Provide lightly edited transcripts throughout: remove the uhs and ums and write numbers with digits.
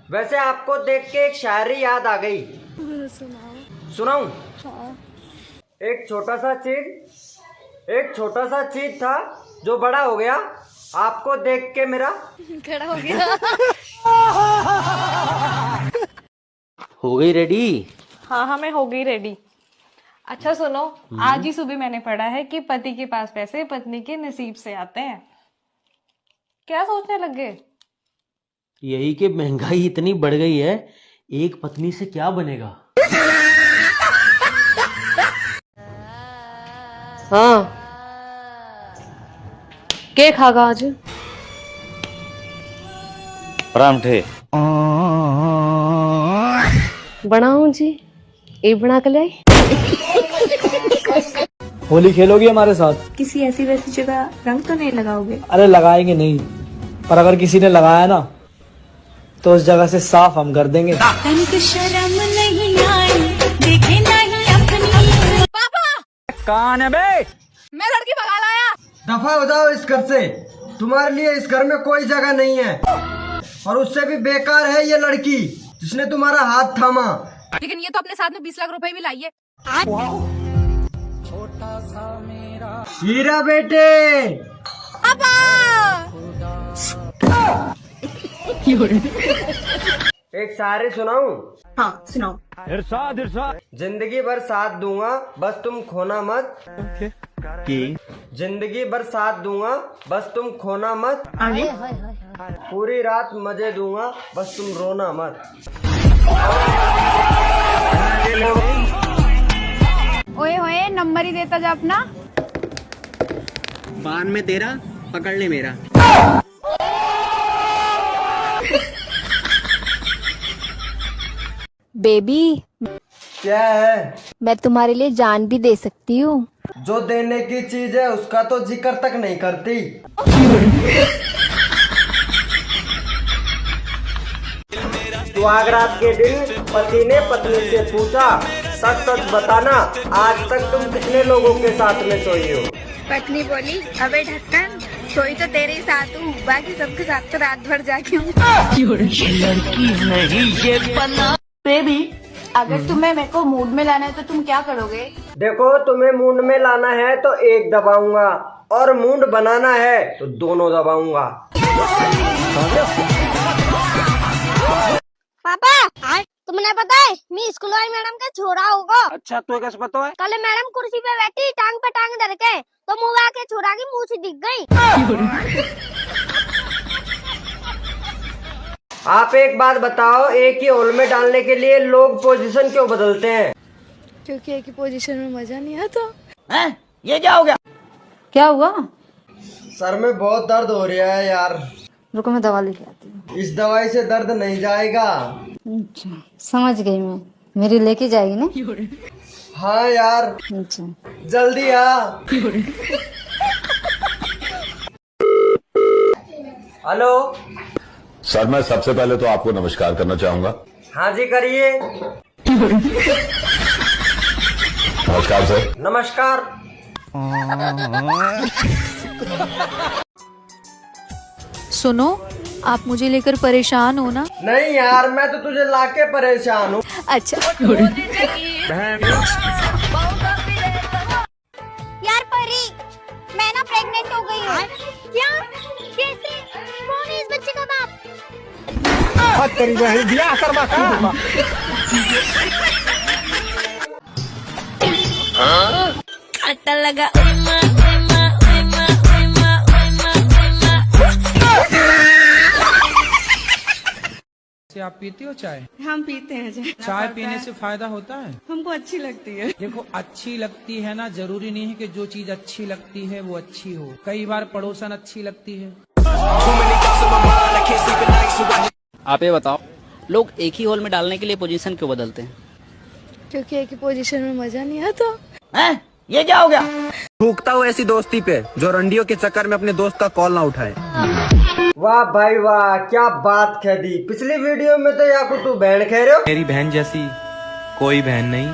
वैसे आपको देख के एक शायरी याद आ गई। सुनाऊं? हाँ। एक छोटा सा चीज था जो बड़ा हो गया, आपको देख के मेरा खड़ा हो गया। हो गई रेडी? हाँ हाँ, मैं हो गई रेडी। अच्छा सुनो, आज ही सुबह मैंने पढ़ा है कि पति के पास पैसे पत्नी के नसीब से आते हैं। क्या सोचने लग गए? यही कि महंगाई इतनी बढ़ गई है, एक पत्नी से क्या बनेगा। हाँ, के खागा आज? परांठे बनाऊं जी, ये बना के लाई। होली खेलोगी हमारे साथ? किसी ऐसी वैसी जगह रंग तो नहीं लगाओगे? अरे लगाएंगे नहीं, पर अगर किसी ने लगाया ना तो उस जगह से साफ हम कर देंगे। शर्म नहीं आई, देखे नहीं अपनी। पापा, कौन है बे? मैं लड़की भगा लाया। दफा हो जाओ इस घर से, तुम्हारे लिए इस घर में कोई जगह नहीं है, और उससे भी बेकार है ये लड़की जिसने तुम्हारा हाथ थामा। लेकिन ये तो अपने साथ में 20 लाख रुपए भी लाई है। हीरा बेटे, पापा। एक शायरी सुनाऊं? हाँ सुनाओ। इरशाद इरशाद। जिंदगी भर साथ दूंगा बस तुम खोना मत। जिंदगी भर साथ दूंगा बस तुम खोना मत। आगे। पूरी रात मजे दूंगा बस तुम रोना मत। ओए होए, नंबर ही देता जा अपना। बान में तेरा, पकड़ ले मेरा। बेबी, क्या है? मैं तुम्हारे लिए जान भी दे सकती हूँ। जो देने की चीज है उसका तो जिक्र तक नहीं करती। सुहागरात के दिन पति ने पत्नी से पूछा, सच सच बताना आज तक तुम कितने लोगों के साथ में सोई हो? पत्नी बोली, अबे ढक्कन, सोई तो तेरे ही साथ हूँ, बाकी सबके साथ तो रात भर जागी हूँ। बेबी, अगर तुम्हें मेरे को मूड में लाना है तो तुम क्या करोगे? देखो, तुम्हें मूड में लाना है तो एक दबाऊंगा, और मूड बनाना है तो दोनों दबाऊंगा। पापा, तुमने पता है मैं स्कूल वाली मैडम का छोरा होगा। अच्छा, तो कैसे पता है? कल मैडम कुर्सी पे बैठी, टांग पे टांग धर के, तो मुँह आके छोरा की मुँह से दिख गई। आप एक बात बताओ, एक ही होल में डालने के लिए लोग पोजीशन क्यों बदलते हैं? क्योंकि एक ही पोजीशन में मजा नहीं आता। हैं? ये क्या हो गया? क्या हुआ? सर में बहुत दर्द हो रहा है यार। रुको, मैं दवा लेके आती हूँ। इस दवाई से दर्द नहीं जाएगा। अच्छा, समझ गई मैं। मेरी लेके जाएगी ना? हाँ यार, अच्छा, जल्दी आ। हेलो सर, मैं सबसे पहले तो आपको नमस्कार करना चाहूंगा। हाँ जी, करिए। नमस्कार सर। नमस्कार। सुनो, आप मुझे लेकर परेशान हो ना? नहीं यार, मैं तो तुझे लाके परेशान हूँ। अच्छा। यार परी, मैं ना प्रेग्नेंट हो गई हूँ। क्या? कैसे? कौन है इस बच्चे का बाप? तेरी बहन ब्याह करवा का। अट्टा लगा। आप पीती हो चाय? हम पीते हैं चाय। चाय पीने से फायदा होता है? हमको अच्छी लगती है। देखो, अच्छी लगती है ना, जरूरी नहीं है कि जो चीज अच्छी लगती है वो अच्छी हो। कई बार पड़ोसन अच्छी लगती है। आप ये बताओ, लोग एक ही होल में डालने के लिए पोजीशन क्यों बदलते हैं? क्योंकि एक ही पोजीशन में मजा नहीं आता। हैं? ये क्या हो गया? थूकता हूँ ऐसी दोस्ती पे जो रंडियों के चक्कर में अपने दोस्त का कॉल ना उठाए। वाह भाई वाह, क्या बात कह दी। पिछली वीडियो में तो याकू तू बहन कह रहे हो। मेरी बहन जैसी कोई बहन नहीं।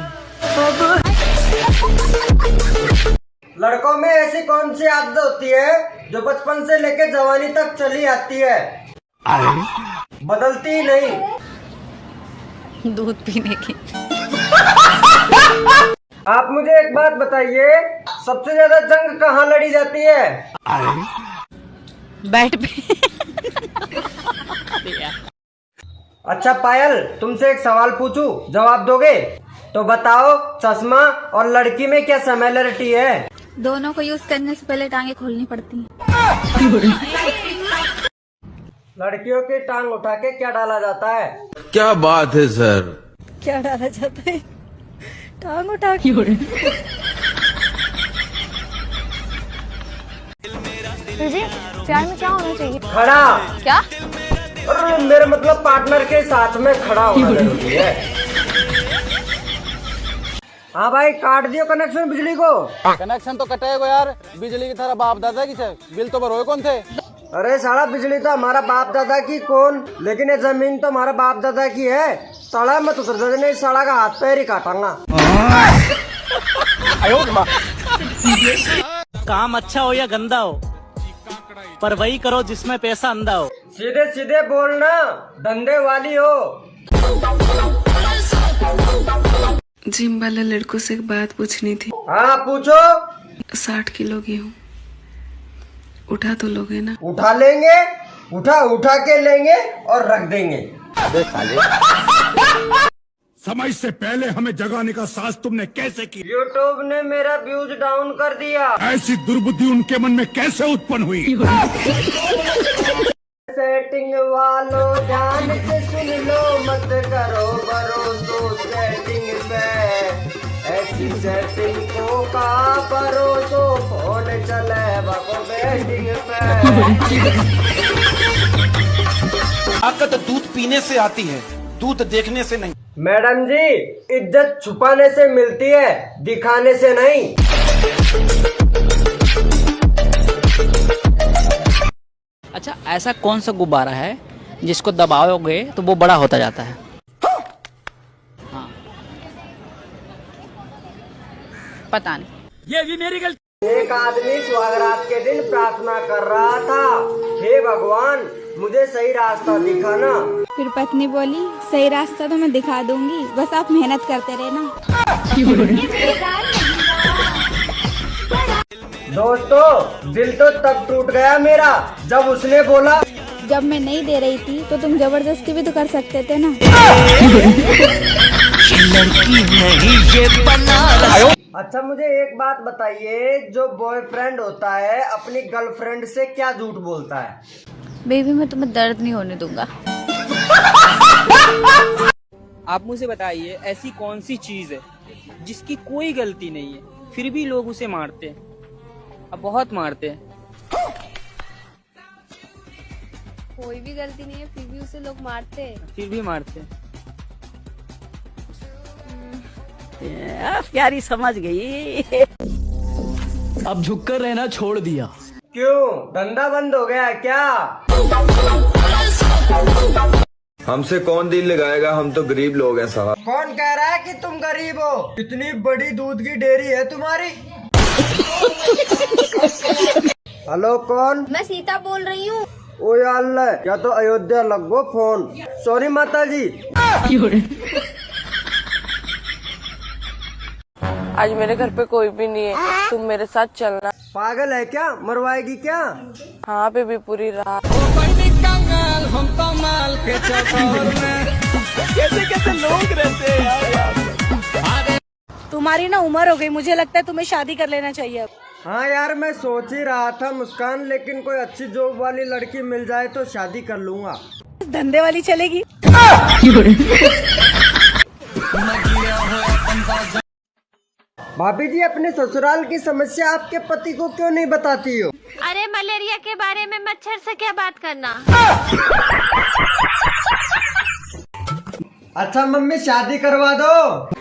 लड़कों में ऐसी कौन सी आदत होती है जो बचपन से लेकर जवानी तक चली आती है, बदलती ही नहीं? दूध पीने की। आप मुझे एक बात बताइए, सबसे ज्यादा जंग कहाँ लड़ी जाती है? बैठ पे। अच्छा पायल, तुमसे एक सवाल पूछूं, जवाब दोगे? तो बताओ, चश्मा और लड़की में क्या सिमिलरिटी है? दोनों को यूज करने से पहले टांगे खोलनी पड़ती हैं। लड़कियों की टांग उठा के क्या डाला जाता है? क्या बात है सर। क्या डाला जाता है? टांग उठा के। जी प्यार में क्या होना चाहिए? खड़ा। क्या? अरे मेरे मतलब पार्टनर के साथ में खड़ा होना जरूरी है। हाँ भाई, काट दियो कनेक्शन बिजली को। कनेक्शन तो कटेगा यार, बिजली की तरह बाप दादा की से बिल तो भरोए कौन थे? अरे साला, बिजली तो हमारा बाप दादा की कौन, लेकिन ये जमीन तो हमारा बाप दादा की है। सड़ा मत उतर जाने, इस सड़ा का हाथ पैर ही काटूंगा। काम अच्छा हो या गंदा हो, पर वही करो जिसमें पैसा अंधा हो। सीधे सीधे बोलना, धंधे वाली हो। जिम वाले लड़कों से एक बात पूछनी थी। हाँ पूछो। 60 किलो की हूँ, उठा तो लोगे ना? उठा लेंगे, उठा के लेंगे और रख देंगे। समय से पहले हमें जगाने का साहस तुमने कैसे किया? यूट्यूब ने मेरा व्यूज डाउन कर दिया। ऐसी दुर्बुद्धि उनके मन में कैसे उत्पन्न हुई? सेटिंग वालों ध्यान से सुन लो, मत करो भरोसो सेटिंग पे। ऐसी सेटिंग को का भरोसो, फोन चले बाबो बैटिंग पे। ताकत दूध पीने से आती है, दूध देखने से नहीं। मैडम जी, इज्जत छुपाने से मिलती है, दिखाने से नहीं। अच्छा, ऐसा कौन सा गुब्बारा है जिसको दबाओगे तो वो बड़ा होता जाता है? हाँ, पता नहीं। ये भी मेरी गलती। एक आदमी स्वागरात के दिन प्रार्थना कर रहा था, हे भगवान मुझे सही रास्ता दिखाना। फिर पत्नी बोली, सही रास्ता तो मैं दिखा दूंगी, बस आप मेहनत करते रहना। दोस्तों, दिल तो तब टूट गया मेरा जब उसने बोला, जब मैं नहीं दे रही थी तो तुम जबरदस्ती भी तो कर सकते थे ना। अच्छा मुझे एक बात बताइए, जो बॉयफ्रेंड होता है अपनी गर्लफ्रेंड से क्या झूठ बोलता है? बेबी मैं तुम्हें दर्द नहीं होने दूंगा। आप मुझे बताइए, ऐसी कौन सी चीज है जिसकी कोई गलती नहीं है फिर भी लोग उसे मारते हैं, अब बहुत मारते हैं। कोई भी गलती नहीं है फिर भी उसे लोग मारते हैं। फिर भी मारते हैं। प्यारी समझ गई। अब झुककर रहना छोड़ दिया। क्यों, धंधा बंद हो गया क्या? हमसे कौन दिल लगाएगा, हम तो गरीब लोग हैं साहब। कौन कह रहा है कि तुम गरीब हो? इतनी बड़ी दूध की डेयरी है तुम्हारी। हेलो कौन? मैं सीता बोल रही हूँ। ओ या अल्लाह, या तो अयोध्या लगो फोन। सॉरी माता जी। आज मेरे घर पे कोई भी नहीं है, तुम मेरे साथ चलना। पागल है क्या, मरवाएगी क्या? हाँ बेबी, पूरी रात। कैसे कैसे लोग रहते हैं यार। तुम्हारी ना उम्र हो गई, मुझे लगता है तुम्हें शादी कर लेना चाहिए। हाँ यार, मैं सोच ही रहा था मुस्कान, लेकिन कोई अच्छी जॉब वाली लड़की मिल जाए तो शादी कर लूंगा। धंधे वाली चलेगी? भाभी जी, अपने ससुराल की समस्या आपके पति को क्यों नहीं बताती हो? अरे मलेरिया के बारे में मच्छर से क्या बात करना। अच्छा मम्मी, शादी करवा दो।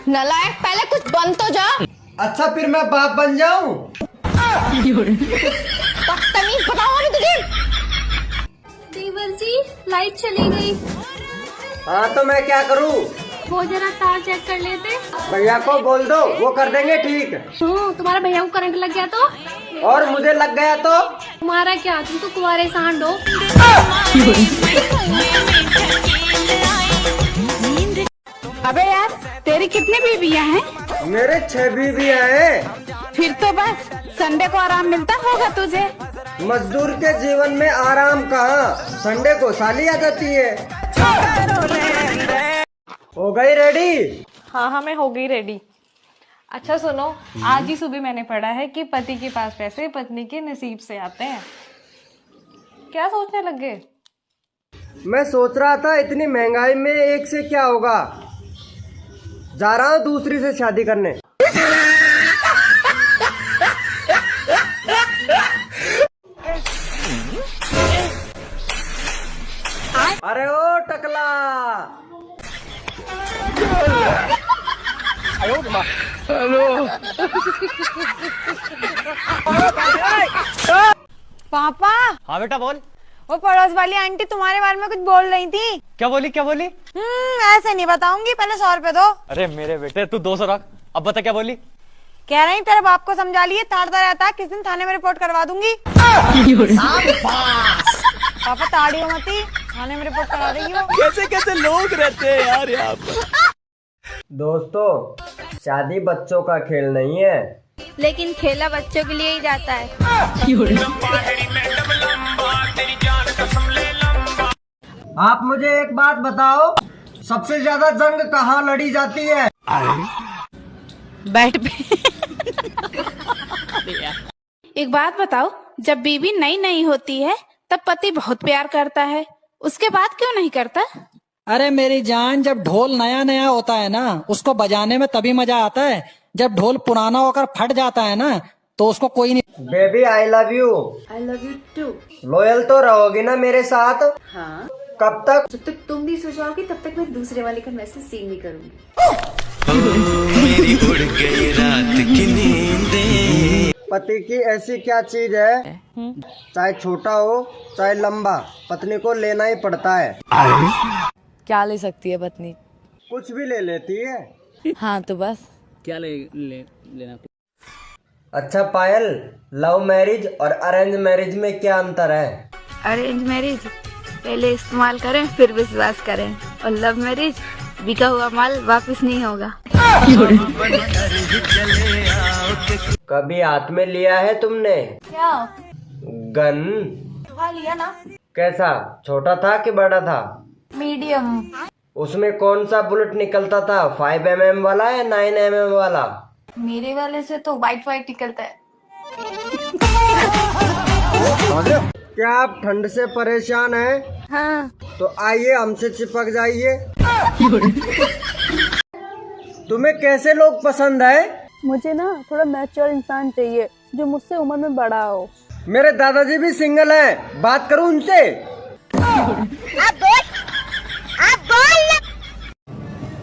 नालायक, पहले कुछ बन तो जा। अच्छा फिर मैं बाप बन जाऊं? बदतमीज, बताओ अभी तुझे। देवर जी, लाइट चली गई। हाँ तो मैं क्या करूं? वो जरा तार चेक कर लेते। भैया को बोल दो, वो कर देंगे ठीक। तुम्हारे भैया को करंट लग गया तो? और मुझे लग गया तो? तुम्हारा क्या, तुम तो कुंवारे सांड हो। अबे यार, तेरी कितनी बीवियां हैं? मेरे 6 बीवियां हैं। फिर तो बस संडे को आराम मिलता होगा तुझे। मजदूर के जीवन में आराम कहाँ, संडे को साली आ जाती है। हो गई रेडी? हाँ, मैं हो गई रेडी। अच्छा सुनो, आज ही सुबह मैंने पढ़ा है कि पति के पास पैसे पत्नी के नसीब से आते हैं। क्या सोचने लग गए? मैं सोच रहा था इतनी महंगाई में एक से क्या होगा, जा रहा हूँ दूसरी से शादी करने। अरे ओ टकला, पापा। हाँ बेटा बोल। वो पड़ोस वाली आंटी तुम्हारे बारे में कुछ बोल रही थी। क्या बोली? ऐसे नहीं बताऊंगी, पहले 100 रुपए दो। अरे मेरे बेटे तू 200 रख, अब बता क्या बोली? कह रही तेरे बाप को समझा लिए, ताड़ता रहता है, किस दिन थाने में रिपोर्ट करवा दूंगी। पापा ताड़ी हो मती, थाने में रिपोर्ट करा देगी वो। कैसे लोग रहते हैं यार यहाँ पर। दोस्तों, शादी बच्चों का खेल नहीं है, लेकिन खेला बच्चों के लिए ही जाता है। आप मुझे एक बात बताओ, सबसे ज्यादा जंग कहाँ लड़ी जाती है? बैठ पे। एक बात बताओ, जब बीवी नई होती है तब पति बहुत प्यार करता है, उसके बाद क्यों नहीं करता? अरे मेरी जान, जब ढोल नया होता है ना, उसको बजाने में तभी मजा आता है। जब ढोल पुराना होकर फट जाता है ना, तो उसको कोई नहीं। Baby I love you. I love you too. Loyal तो रहोगी ना मेरे साथ? हाँ। कब तक? जब तक तुम नहीं सो जाओगी तब तक मैं दूसरे वाले का मैसेज सीन नहीं करूंगी। पति की ऐसी क्या चीज है, चाहे छोटा हो चाहे लंबा, पत्नी को लेना ही पड़ता है। क्या ले सकती है पत्नी? कुछ भी ले लेती है। हाँ तो बस। क्या लेना? अच्छा पायल, लव मैरिज और अरेंज मैरिज में क्या अंतर है? अरेंज मैरिज पहले इस्तेमाल करें फिर विश्वास करें, और लव मैरिज बिका हुआ माल वापस नहीं होगा। कभी हाथ में लिया है तुमने? क्या? गन? हाँ लिया ना। कैसा, छोटा था कि बड़ा था? मीडियम। उसमें कौन सा बुलेट निकलता था, 5mm वाला या 9mm वाला? मेरे वाले से तो वाइट निकलता है। क्या आप ठंड से परेशान हैं? हाँ। तो आइए हमसे चिपक जाइए। तुम्हें कैसे लोग पसंद है? मुझे ना थोड़ा मैच्योर इंसान चाहिए जो मुझसे उम्र में बड़ा हो। मेरे दादाजी भी सिंगल हैं, बात करूं उनसे?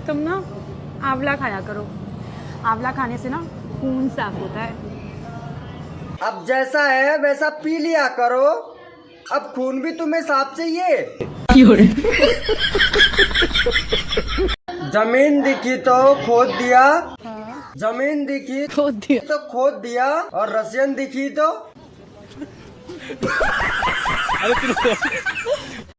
तुम ना आंवला खाया करो, आंवला खाने से ना खून साफ होता है। अब जैसा है वैसा पी लिया करो, अब खून भी तुम्हें साफ चाहिए? जमीन दिखी तो खोद दिया, जमीन दिखी तो खोद दिया, और रसियन दिखी तो